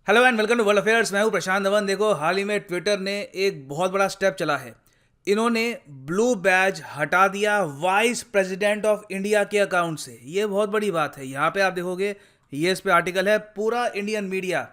Hello and welcome to world affairs. मैं हूं प्रशांत धवन। देखो, हाल ही में ट्विटर ने एक बहुत बड़ा स्टेप चला है। इन्होंने ब्लू बैज हटा दिया वाइस प्रेसिडेंट ऑफ इंडिया के अकाउंट से। ये बहुत बड़ी बात है। यहाँ पे आप देखोगे, ये इस पे आर्टिकल है। पूरा इंडियन मीडिया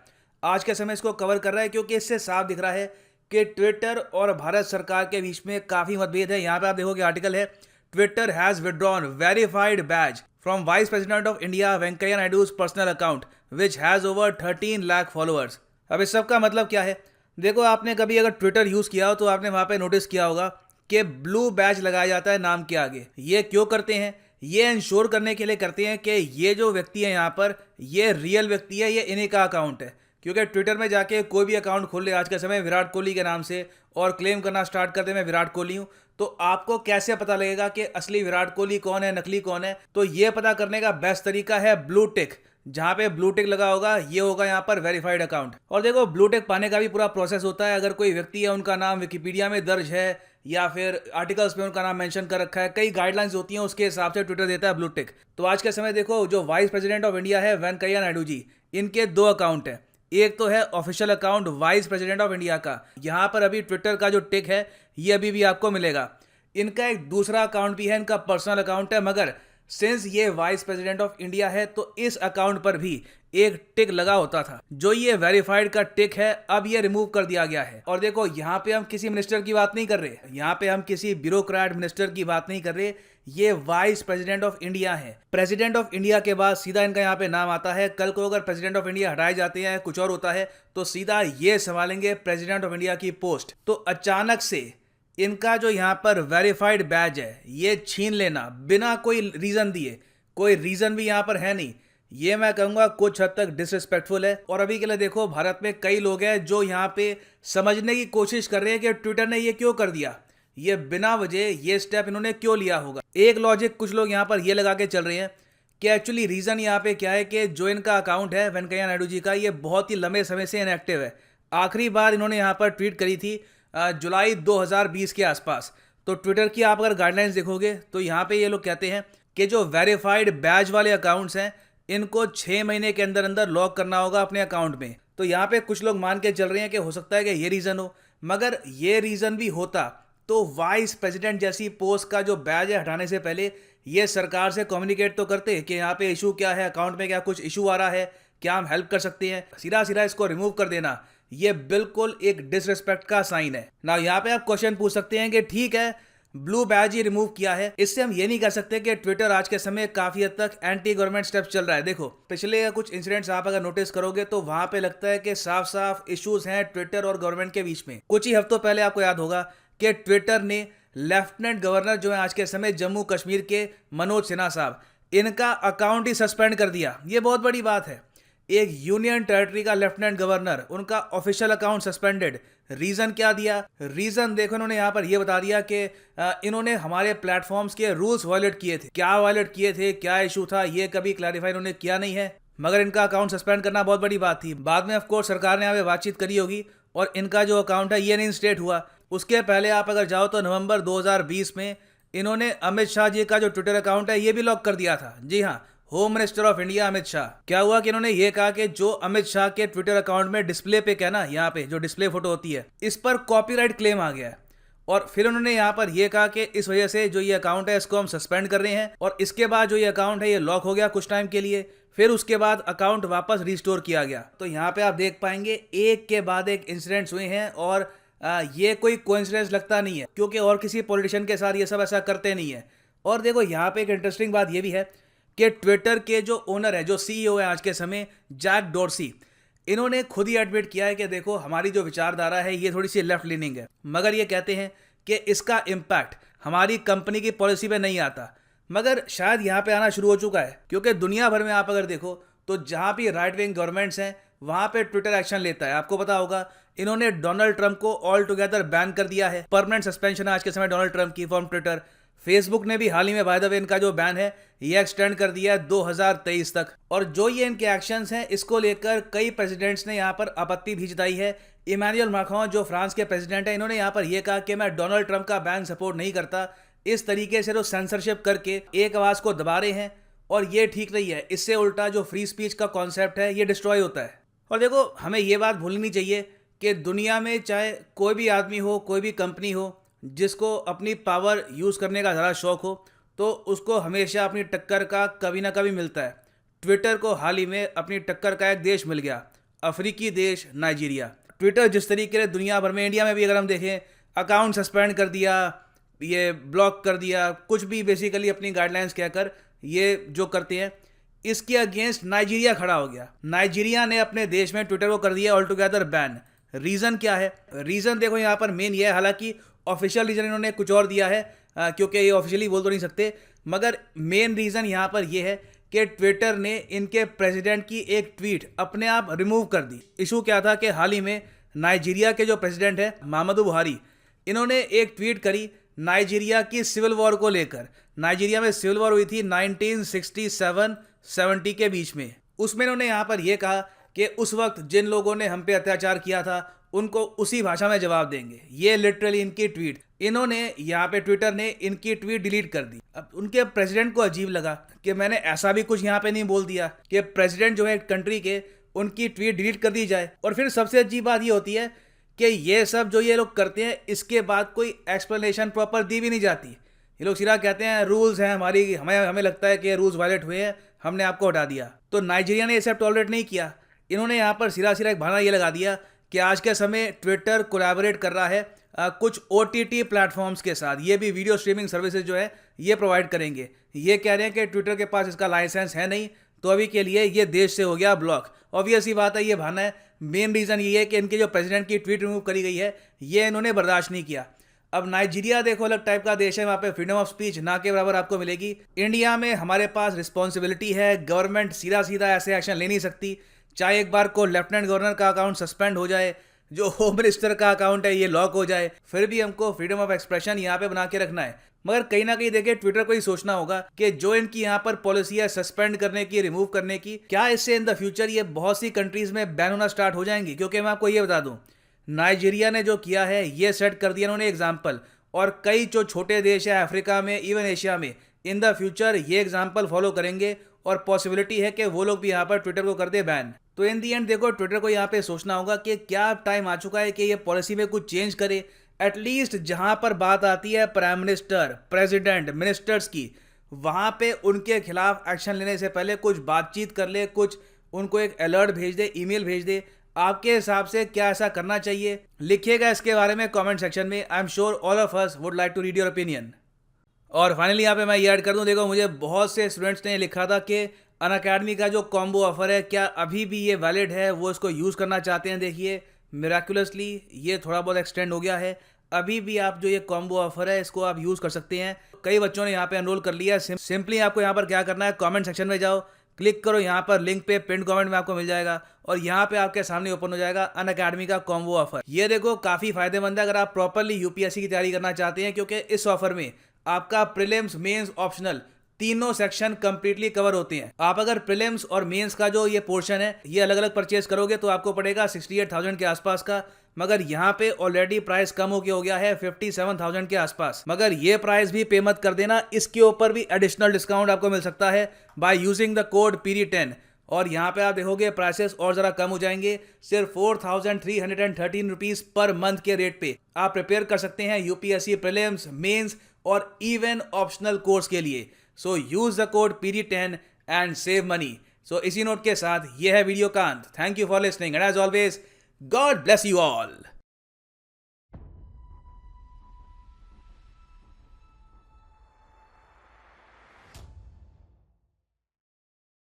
आज के समय इसको कवर कर रहा है, क्योंकि इससे साफ दिख रहा है कि ट्विटर और भारत सरकार के बीच में काफ़ी मतभेद है। यहाँ पे आप देखोगे, आर्टिकल है, Twitter has withdrawn verified badge from Vice President of India Venkaiah Naidu's personal account which has over 13 lakh followers. अब इस सब का मतलब क्या है? देखो, आपने कभी अगर ट्विटर यूज़ किया हो तो आपने वहाँ पे नोटिस किया होगा कि ब्लू बैज लगाया जाता है नाम के आगे। ये क्यों करते हैं? ये इंश्योर करने के लिए करते हैं कि ये जो व्यक्ति है यहाँ पर, ये रियल व्यक्ति है, ये इन्हीं का अकाउंट है। क्योंकि ट्विटर में जाके कोई भी अकाउंट खोल ले आज के समय विराट कोहली के नाम से और क्लेम करना स्टार्ट कर दे मैं विराट कोहली हूँ, तो आपको कैसे पता लगेगा कि असली विराट कोहली कौन है, नकली कौन है? तो ये पता करने का बेस्ट तरीका है ब्लू टिक। जहां पे ब्लू टिक लगा होगा, ये होगा यहाँ पर वेरीफाइड अकाउंट। और देखो, ब्लू टिक पाने का भी पूरा प्रोसेस होता है। अगर कोई व्यक्ति है, उनका नाम विकिपीडिया में दर्ज है या फिर आर्टिकल्स में उनका नाम मेंशन कर रखा है, कई गाइडलाइंस होती हैं, उसके हिसाब से ट्विटर देता है ब्लू टिक। तो आज के समय देखो, जो वाइस प्रेसिडेंट ऑफ इंडिया है वेंकैया नायडू जी, इनके दो अकाउंट है। एक तो है official account vice president of India का, यहाँ पर अभी ट्विटर का जो टिक है ये अभी भी आपको मिलेगा। इनका एक दूसरा अकाउंट भी है, इनका पर्सनल अकाउंट है, मगर सिंस ये वाइस प्रेसिडेंट ऑफ इंडिया है तो इस अकाउंट पर भी एक टिक लगा होता था। जो ये वेरीफाइड का टिक है, अब ये रिमूव कर दिया गया है। और देखो, यहाँ पे हम किसी मिनिस्टर की बात नहीं कर रहे, यहाँ पे हम किसी ब्यूरोक्रेट मिनिस्टर की बात नहीं कर रहे। ये वाइस प्रेसिडेंट ऑफ इंडिया है। प्रेसिडेंट ऑफ इंडिया के बाद सीधा इनका यहाँ पे नाम आता है। कल को अगर प्रेसिडेंट ऑफ इंडिया हटाए जाते हैं, कुछ और होता है, तो सीधा ये संभालेंगे प्रेसिडेंट ऑफ इंडिया की पोस्ट। तो अचानक से इनका जो यहाँ पर वेरीफाइड बैज है, ये छीन लेना बिना कोई रीजन दिए, कोई रीजन भी यहाँ पर है नहीं, ये मैं कहूँगा कुछ हद तक डिसरिस्पेक्टफुल है। और अभी के लिए देखो, भारत में कई लोग हैं जो यहाँ पे समझने की कोशिश कर रहे हैं कि ट्विटर ने ये क्यों कर दिया, ये बिना वजह ये स्टेप इन्होंने क्यों लिया होगा। एक लॉजिक कुछ लोग यहाँ पर ये लगा के चल रहे हैं कि एक्चुअली रीजन यहाँ पे क्या है कि जो इनका अकाउंट है वेंकैया नायडू जी का, ये बहुत ही लंबे समय से इनएक्टिव है। आखिरी बार इन्होंने यहाँ पर ट्वीट करी थी जुलाई 2020 के आसपास। तो ट्विटर की आप अगर गाइडलाइंस देखोगे तो यहाँ पे ये लोग कहते हैं कि जो वेरीफाइड बैज वाले अकाउंट्स हैं, इनको 6 महीने के अंदर अंदर लॉक करना होगा अपने अकाउंट में। तो यहाँ पे कुछ लोग मान के चल रहे हैं कि हो सकता है कि ये रीज़न हो, मगर ये रीज़न भी होता तो वाइस प्रेसिडेंट जैसी पोस्ट का जो बैज है हटाने से पहले ये सरकार से कम्युनिकेट तो करते कि यहाँ पे इशू क्या है, अकाउंट में क्या कुछ इशू आ रहा है, क्या हम हेल्प कर सकते हैं। सीधा सीधा इसको रिमूव कर देना, ये बिल्कुल एक डिसरिस्पेक्ट का साइन है ना। यहाँ पे आप क्वेश्चन पूछ सकते हैं कि ठीक है, ब्लू बैज ही रिमूव किया है, इससे हम ये नहीं कह सकते कि ट्विटर आज के समय काफी हद तक एंटी गवर्नमेंट स्टेप्स चल रहा है। देखो, पिछले कुछ इंसिडेंट्स आप अगर नोटिस करोगे तो वहां पे लगता है कि साफ साफ इश्यूज हैं ट्विटर और गवर्नमेंट के बीच में। कुछ ही हफ्तों पहले आपको याद होगा कि ट्विटर ने लेफ्टिनेंट गवर्नर जो है आज के समय जम्मू कश्मीर के मनोज सिन्हा साहब, इनका अकाउंट ही सस्पेंड कर दिया। ये बहुत बड़ी बात है। एक यूनियन टेरिटरी का लेफ्टिनेंट गवर्नर, उनका ऑफिशियल अकाउंट सस्पेंडेड। रीजन क्या दिया? रीजन देखो, इन्होंने यहां पर यह बता दिया कि इन्होंने हमारे प्लेटफॉर्म्स के रूल्स वायलेट किए थे। क्या वायलेट किए थे, क्या इशू था, ये कभी क्लैरिफाई इन्होंने किया नहीं है, मगर इनका अकाउंट सस्पेंड करना बहुत बड़ी बात थी। बाद में ऑफकोर्स सरकार ने यहाँ पे बातचीत करी होगी और इनका जो अकाउंट है ये नहीं स्टेट हुआ। उसके पहले आप अगर जाओ तो नवंबर 2020 में इन्होंने अमित शाह जी का जो ट्विटर अकाउंट है ये भी लॉक कर दिया था। जी हाँ, home minister of India Amit Shah. क्या हुआ कि इन्होंने ये कहा कि जो अमित शाह के ट्विटर अकाउंट में डिस्प्ले पे क्या ना, यहाँ पे जो डिस्प्ले फोटो होती है, इस पर कॉपीराइट क्लेम आ गया है। और फिर उन्होंने यहाँ पर यह कहा कि इस वजह से जो ये अकाउंट है इसको हम सस्पेंड कर रहे हैं। और इसके बाद जो ये अकाउंट है ये लॉक हो गया कुछ टाइम के लिए, फिर उसके बाद अकाउंट वापस रिस्टोर किया गया। तो यहाँ पे आप देख पाएंगे एक के बाद एक इंसिडेंट्स हुए हैं और ये कोई कोइंसिडेंस लगता नहीं है, क्योंकि और किसी पॉलिटिशियन के साथ ये सब ऐसा करते नहीं है। और देखो, यहाँ पे एक इंटरेस्टिंग बात ये भी है कि ट्विटर के जो ओनर है, जो सीईओ है आज के समय, जैक डॉर्सी, इन्होंने खुद ही एडमिट किया है कि देखो, हमारी जो विचारधारा है ये थोड़ी सी लेफ्ट लीनिंग है, मगर ये कहते हैं कि इसका इम्पैक्ट हमारी कंपनी की पॉलिसी पे नहीं आता। मगर शायद यहाँ पे आना शुरू हो चुका है, क्योंकि दुनिया भर में आप अगर देखो तो जहाँ भी राइट विंग गवर्नमेंट्स हैं वहाँ पे ट्विटर एक्शन लेता है। आपको पता होगा, इन्होंने डोनाल्ड ट्रंप को ऑल टुगेदर बैन कर दिया है। परमानेंट सस्पेंशन है आज के समय डोनाल्ड ट्रंप की फ्रॉम ट्विटर। फेसबुक ने भी हाल ही में बाय द वे इनका जो बैन है ये एक्सटेंड कर दिया है 2023 तक। और जो ये इनके एक्शंस हैं इसको लेकर कई प्रेसिडेंट्स ने यहाँ पर आपत्ति भी जताई है। इमैनुअल मैक्रोन जो फ्रांस के प्रेसिडेंट हैं, इन्होंने यहाँ पर यह कहा कि मैं डोनाल्ड ट्रंप का बैन सपोर्ट नहीं करता। इस तरीके से जो सेंसरशिप करके एक आवाज को दबा रहे हैं और ये ठीक नहीं है। इससे उल्टा जो फ्री स्पीच का कॉन्सेप्ट है ये डिस्ट्रॉय होता है। और देखो, हमें ये बात भूलनी नहीं चाहिए कि दुनिया में चाहे कोई भी आदमी हो, कोई भी कंपनी हो, जिसको अपनी पावर यूज़ करने का ज़्यादा शौक हो, तो उसको हमेशा अपनी टक्कर का कभी ना कभी मिलता है। ट्विटर को हाल ही में अपनी टक्कर का एक देश मिल गया, अफ्रीकी देश नाइजीरिया। ट्विटर जिस तरीके से दुनिया भर में, इंडिया में भी अगर हम देखें, अकाउंट सस्पेंड कर दिया, ये ब्लॉक कर दिया, कुछ भी बेसिकली अपनी गाइडलाइंस कहकर ये जो करते हैं, इसके अगेंस्ट नाइजीरिया खड़ा हो गया। नाइजीरिया ने अपने देश में ट्विटर को कर दिया ऑल टुगेदर बैन। रीज़न क्या है? रीज़न देखो यहाँ पर मेन ये है, हालांकि ऑफिशियल रीज़न इन्होंने कुछ और दिया है, क्योंकि ये ऑफिशियली बोल तो नहीं सकते, मगर मेन रीज़न यहाँ पर ये है कि ट्विटर ने इनके प्रेसिडेंट की एक ट्वीट अपने आप रिमूव कर दी। इशू क्या था कि हाल ही में नाइजीरिया के जो प्रेसिडेंट है मुहम्मदु बुहारी, इन्होंने एक ट्वीट करी नाइजीरिया की सिविल वॉर को लेकर। नाइजीरिया में सिविल वॉर हुई थी 1967-70 के बीच में। उसमें इन्होंने यहाँ पर यह कहा कि उस वक्त जिन लोगों ने हम पे अत्याचार किया था उनको उसी भाषा में जवाब देंगे। ये लिटरली इनकी ट्वीट, इन्होंने यहाँ पे ट्विटर ने इनकी ट्वीट डिलीट कर दी। अब उनके प्रेसिडेंट को अजीब लगा कि मैंने ऐसा भी कुछ यहाँ पे नहीं बोल दिया कि प्रेसिडेंट जो है एक कंट्री के, उनकी ट्वीट डिलीट कर दी जाए। और फिर सबसे अजीब बात ये होती है कि ये सब जो ये लोग करते हैं, इसके बाद कोई एक्सप्लेनेशन प्रॉपर दी भी नहीं जाती। ये लोग सीधा कहते हैं रूल्स हैं हमारी, हमें लगता है कि रूल्स वायलेट हुए हैं, हमने आपको हटा दिया। तो नाइजीरिया ने ये सब टॉलरेट नहीं किया। इन्होंने यहाँ पर सीधा एक बहाना ये लगा दिया कि आज के समय ट्विटर कोलैबोरेट कर रहा है कुछ OTT प्लेटफॉर्म्स के साथ। ये भी वीडियो स्ट्रीमिंग सर्विसेज जो है ये प्रोवाइड करेंगे। ये कह रहे हैं कि ट्विटर के पास इसका लाइसेंस है नहीं, तो अभी के लिए ये देश से हो गया ब्लॉक। ऑब्वियस ही बात है, ये बहाना है। मेन रीज़न ये है कि इनके जो प्रेसिडेंट की ट्वीट रिमूव करी गई है, ये इन्होंने बर्दाश्त नहीं किया। अब नाइजीरिया देखो अलग टाइप का देश है, वहाँ पे फ्रीडम ऑफ स्पीच ना के बराबर आपको मिलेगी। इंडिया में हमारे पास रिस्पॉन्सिबिलिटी है, गवर्नमेंट सीधा सीधा ऐसे एक्शन ले नहीं सकती। चाहे एक बार को लेफ्टिनेंट गवर्नर का अकाउंट सस्पेंड हो जाए, जो होम मिनिस्टर का अकाउंट है ये लॉक हो जाए, फिर भी हमको फ्रीडम ऑफ एक्सप्रेशन यहाँ पे बना के रखना है। मगर कहीं ना कहीं देखिए, ट्विटर को ही सोचना होगा कि जो इनकी यहाँ पर पॉलिसी है सस्पेंड करने की, रिमूव करने की, क्या इससे इन द फ्यूचर ये बहुत सी कंट्रीज में बैन होना स्टार्ट हो जाएंगी? क्योंकि मैं आपको ये बता दूं, नाइजीरिया ने जो किया है ये सेट कर दिया उन्होंने एग्जाम्पल, और कई जो छोटे देश है अफ्रीका में, इवन एशिया में, इन द फ्यूचर ये एग्जाम्पल फॉलो करेंगे और पॉसिबिलिटी है कि वो लोग भी यहाँ पर ट्विटर को कर दे बैन। तो इन दी एंड देखो, ट्विटर को यहाँ पे सोचना होगा कि क्या टाइम आ चुका है कि ये पॉलिसी में कुछ चेंज करे। एटलीस्ट जहाँ पर बात आती है प्राइम मिनिस्टर, प्रेसिडेंट, मिनिस्टर्स की, वहाँ पे उनके खिलाफ एक्शन लेने से पहले कुछ बातचीत कर ले, कुछ उनको एक अलर्ट भेज दे, ईमेल भेज दे। आपके हिसाब से क्या ऐसा करना चाहिए? लिखिएगा इसके बारे में कमेंट सेक्शन में। I am sure all of us would like to read your opinion. और फाइनली यहाँ पे मैं ये ऐड कर दूँ, देखो मुझे बहुत से स्टूडेंट्स ने लिखा था कि अनअकैडमी का जो कॉम्बो ऑफर है क्या अभी भी ये वैलिड है, वो इसको यूज़ करना चाहते हैं। देखिए मिराकुलसली ये थोड़ा बहुत एक्सटेंड हो गया है, अभी भी आप जो ये कॉम्बो ऑफर है इसको आप यूज़ कर सकते हैं। कई बच्चों ने यहाँ पे एनरोल कर लिया है। सिंपली आपको यहाँ पर क्या करना है, कमेंट सेक्शन में जाओ, क्लिक करो यहाँ पर लिंक पे, पिन कमेंट में आपको मिल जाएगा और यहाँ पे आपके सामने ओपन हो जाएगा अनअकैडमी का कॉम्बो ऑफर। ये देखो काफ़ी फायदेमंद है अगर आप प्रॉपरली UPSC की तैयारी करना चाहते हैं, क्योंकि इस ऑफर में आपका प्रीलिम्स, मेंस, ऑप्शनल तीनों सेक्शन कंप्लीटली कवर होते हैं। आप अगर प्रीलिम्स और मेंस का जो ये पोर्शन है ये अलग अलग परचेज करोगे तो आपको पड़ेगा 68,000 के आसपास का, मगर यहाँ पे ऑलरेडी प्राइस कम हो गया है 57,000 के आसपास। मगर ये प्राइस भी पे मत कर देना, इसके ऊपर भी एडिशनल डिस्काउंट आपको मिल सकता है by using the code PIRI10। और यहाँ पे आप देखोगे प्राइसेस और ज़रा कम हो जाएंगे, सिर्फ 4,313 रुपीज़ पर मंथ के रेट पे आप प्रिपेयर कर सकते हैं UPSC प्रीलिम्स, मेंस और इवन ऑप्शनल कोर्स के लिए। So use the code PIRI10 and save money. So इसी नोट के साथ ये है वीडियो का अंत। Thank you for listening and as always God bless you all.